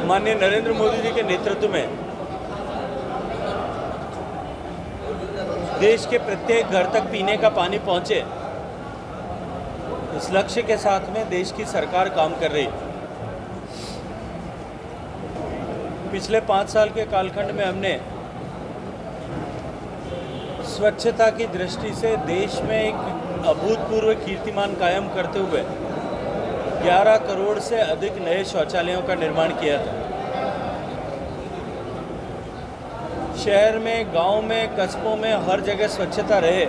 माननीय नरेंद्र मोदी जी के नेतृत्व में देश के प्रत्येक घर तक पीने का पानी पहुंचे, इस लक्ष्य के साथ में देश की सरकार काम कर रही है। पिछले 5 साल के कालखंड में हमने स्वच्छता की दृष्टि से देश में एक अभूतपूर्व कीर्तिमान कायम करते हुए 11 करोड़ से अधिक नए शौचालयों का निर्माण किया था। शहर में, गांव में, कस्बों में हर जगह स्वच्छता रहे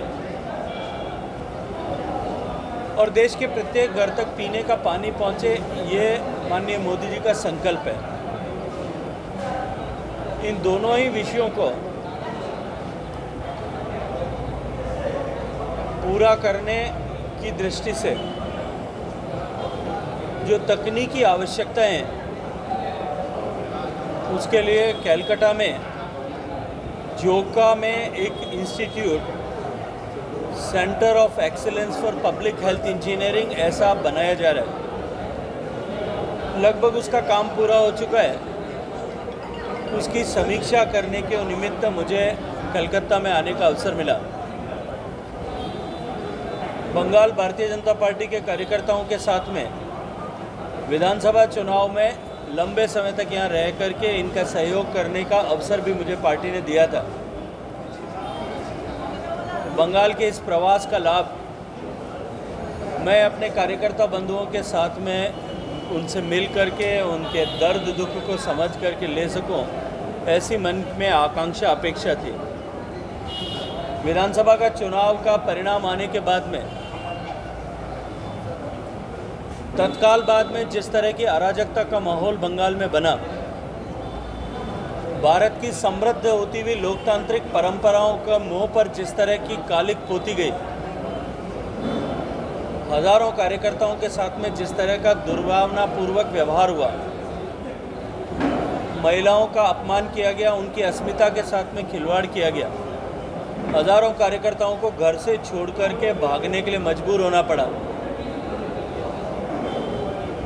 और देश के प्रत्येक घर तक पीने का पानी पहुंचे, ये माननीय मोदी जी का संकल्प है। इन दोनों ही विषयों को पूरा करने की दृष्टि से जो तकनीकी आवश्यकताएं हैं, उसके लिए कलकत्ता में जोका में एक institute centre of excellence for public health engineering ऐसा बनाया जा रहा है। लगभग उसका काम पूरा हो चुका है। उसकी समीक्षा करने के निमित्त मुझे कलकत्ता में आने का अवसर मिला। बंगाल भारतीय जनता पार्टी के कार्यकर्ताओं के साथ में विधानसभा चुनाव में लंबे समय तक यहाँ रह करके इनका सहयोग करने का अवसर भी मुझे पार्टी ने दिया था। बंगाल के इस प्रवास का लाभ मैं अपने कार्यकर्ता बंधुओं के साथ में उनसे मिल करके उनके दर्द दुख को समझ करके ले सकूं, ऐसी मन में आकांक्षा अपेक्षा थी। विधानसभा का चुनाव का परिणाम आने के बाद में तत्काल बाद में जिस तरह की अराजकता का माहौल बंगाल में बना, भारत की समृद्ध होती हुई लोकतांत्रिक परंपराओं का मुंह पर जिस तरह की कालिक पोती गई, हजारों कार्यकर्ताओं के साथ में जिस तरह का दुर्भावनापूर्वक व्यवहार हुआ, महिलाओं का अपमान किया गया, उनकी अस्मिता के साथ में खिलवाड़ किया गया, हजारों कार्यकर्ताओं को घर से छोड़ करके भागने के लिए मजबूर होना पड़ा,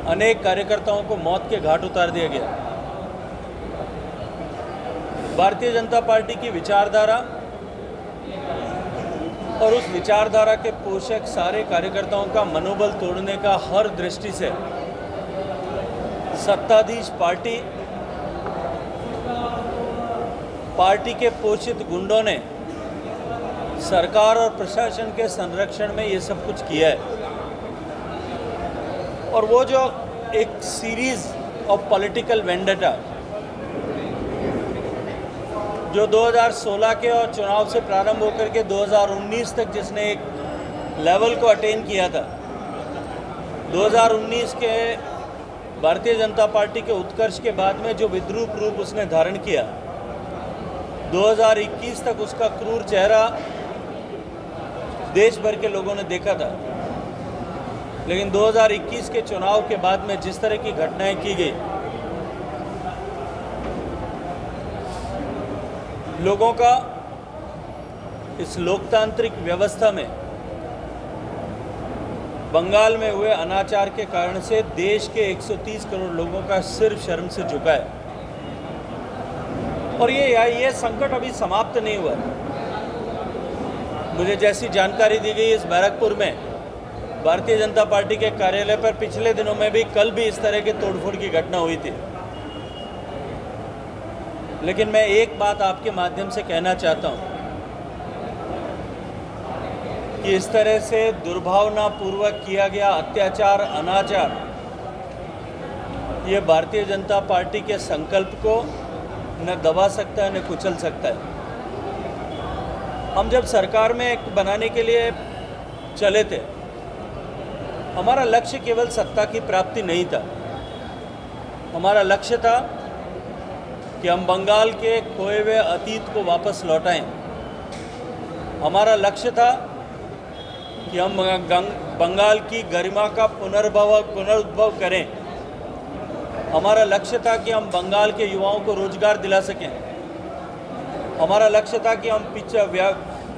अनेक कार्यकर्ताओं को मौत के घाट उतार दिया गया। भारतीय जनता पार्टी की विचारधारा और उस विचारधारा के पोषक सारे कार्यकर्ताओं का मनोबल तोड़ने का हर दृष्टि से सत्ताधीश पार्टी के पोषित गुंडों ने सरकार और प्रशासन के संरक्षण में ये सब कुछ किया है। और वो जो एक सीरीज ऑफ पॉलिटिकल वेंडेटा जो 2016 के और चुनाव से प्रारंभ होकर के 2019 तक जिसने एक लेवल को अटेन किया था, 2019 के भारतीय जनता पार्टी के उत्कर्ष के बाद में जो विद्रूप रूप उसने धारण किया, 2021 तक उसका क्रूर चेहरा देश भर के लोगों ने देखा था। लेकिन 2021 के चुनाव के बाद में जिस तरह की घटनाएं की गई, लोगों का इस लोकतांत्रिक व्यवस्था में बंगाल में हुए अनाचार के कारण से देश के 130 करोड़ लोगों का सिर शर्म से झुका है। और ये संकट अभी समाप्त नहीं हुआ। मुझे जैसी जानकारी दी गई, इस बैरकपुर में भारतीय जनता पार्टी के कार्यालय पर पिछले दिनों में भी, कल भी इस तरह के तोड़फोड़ की घटना हुई थी। लेकिन मैं एक बात आपके माध्यम से कहना चाहता हूं कि इस तरह से दुर्भावनापूर्वक किया गया अत्याचार, अनाचार, ये भारतीय जनता पार्टी के संकल्प को न दबा सकता है न कुचल सकता है। हम जब सरकार में बनाने के लिए चले थे, हमारा लक्ष्य केवल सत्ता की प्राप्ति नहीं था। हमारा लक्ष्य था कि हम बंगाल के खोए हुए अतीत को वापस लौटाएं। हमारा लक्ष्य था कि हम बंगाल की गरिमा का पुनरुद्भव करें। हमारा लक्ष्य था कि हम बंगाल के युवाओं को रोजगार दिला सकें। हमारा लक्ष्य था कि हम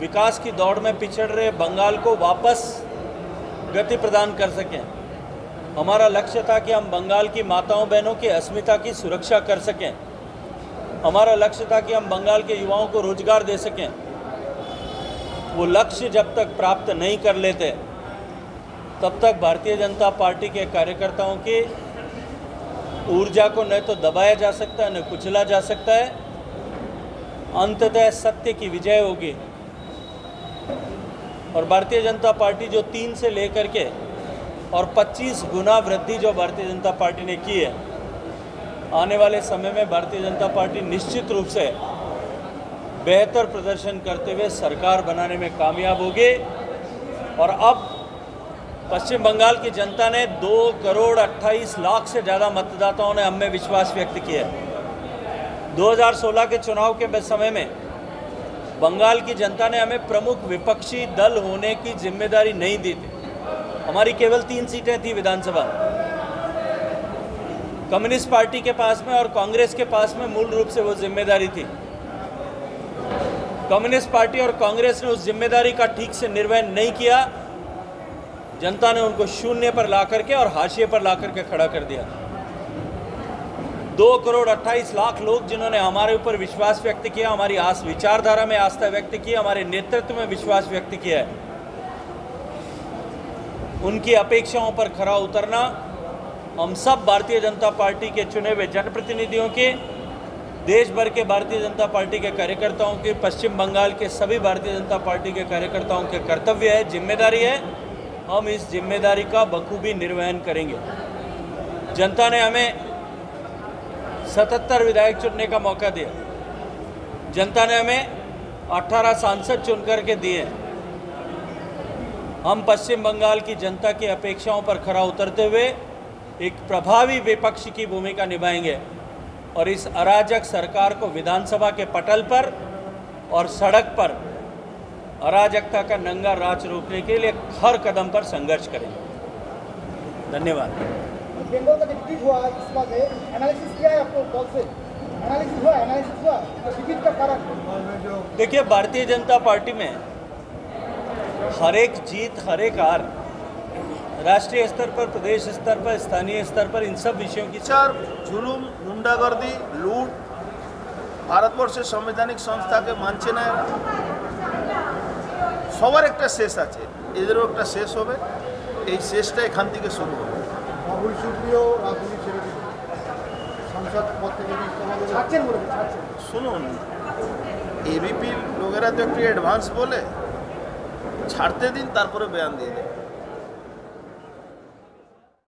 विकास की दौड़ में पिछड़ रहे बंगाल को वापस गति प्रदान कर सकें। हमारा लक्ष्य था कि हम बंगाल की माताओं बहनों की अस्मिता की सुरक्षा कर सकें। हमारा लक्ष्य था कि हम बंगाल के युवाओं को रोजगार दे सकें। वो लक्ष्य जब तक प्राप्त नहीं कर लेते तब तक भारतीय जनता पार्टी के कार्यकर्ताओं की ऊर्जा को न तो दबाया जा सकता है न कुचला जा सकता है। अंततः सत्य की विजय होगी और भारतीय जनता पार्टी जो 3 से लेकर के और 25 गुना वृद्धि जो भारतीय जनता पार्टी ने की है, आने वाले समय में भारतीय जनता पार्टी निश्चित रूप से बेहतर प्रदर्शन करते हुए सरकार बनाने में कामयाब होगी। और अब पश्चिम बंगाल की जनता ने 2,28,00,000 से ज़्यादा मतदाताओं ने हम में विश्वास व्यक्त किया है। 2016 के चुनाव के समय में बंगाल की जनता ने हमें प्रमुख विपक्षी दल होने की जिम्मेदारी नहीं दी थी। हमारी केवल 3 सीटें थी विधानसभा। कम्युनिस्ट पार्टी के पास में और कांग्रेस के पास में मूल रूप से वो जिम्मेदारी थी। कम्युनिस्ट पार्टी और कांग्रेस ने उस जिम्मेदारी का ठीक से निर्वहन नहीं किया। जनता ने उनको शून्य पर ला करके और हाशिए पर ला करके खड़ा कर दिया। 2,28,00,000 लोग जिन्होंने हमारे ऊपर विश्वास व्यक्त किया, हमारी विचारधारा में आस्था व्यक्त की, हमारे नेतृत्व में विश्वास व्यक्त किया है, उनकी अपेक्षाओं पर खरा उतरना हम सब भारतीय जनता पार्टी के चुने हुए जनप्रतिनिधियों के, देश भर के भारतीय जनता पार्टी के कार्यकर्ताओं के, पश्चिम बंगाल के सभी भारतीय जनता पार्टी के कार्यकर्ताओं के कर्तव्य है, जिम्मेदारी है। हम इस जिम्मेदारी का बखूबी निर्वहन करेंगे। जनता ने हमें 77 विधायक चुनने का मौका दिया। जनता ने हमें 18 सांसद चुन करके दिए। हम पश्चिम बंगाल की जनता की अपेक्षाओं पर खरा उतरते हुए एक प्रभावी विपक्ष की भूमिका निभाएंगे और इस अराजक सरकार को विधानसभा के पटल पर और सड़क पर अराजकता का नंगा राज रोकने के लिए हर कदम पर संघर्ष करेंगे। धन्यवाद। बंगाल का डिफीट हुआ, इस बात है एनालिसिस किया है आपको दल से? एनालिसिस हुआ डिफीट का कारण? देखिए, भारतीय जनता पार्टी में हर एक जीत, हर एक हार राष्ट्रीय स्तर पर, प्रदेश स्तर पर, स्थानीय स्तर पर, इन सब विषयों की जुलुम, गुंडागर्दी, लूट ভারতবর্ষের সাংবিধানিক সংস্থাকে মানছে না। সবার একটা শেষ আছে, এদেরও একটা শেষ হবে। এই শেষটা এখান থেকে শুরু হবে। রাহুল সুপ্রিয় রাজনীতি ছেড়ে দিল, সংসদ পদ থেকে ছাড়ছেন বলে ছাড়ছেন। শুনুন, এবিপি লোকেরা তো একটু অ্যাডভান্স বলে, ছাড়তে দিন, তারপরে বয়ান দিয়ে দেন।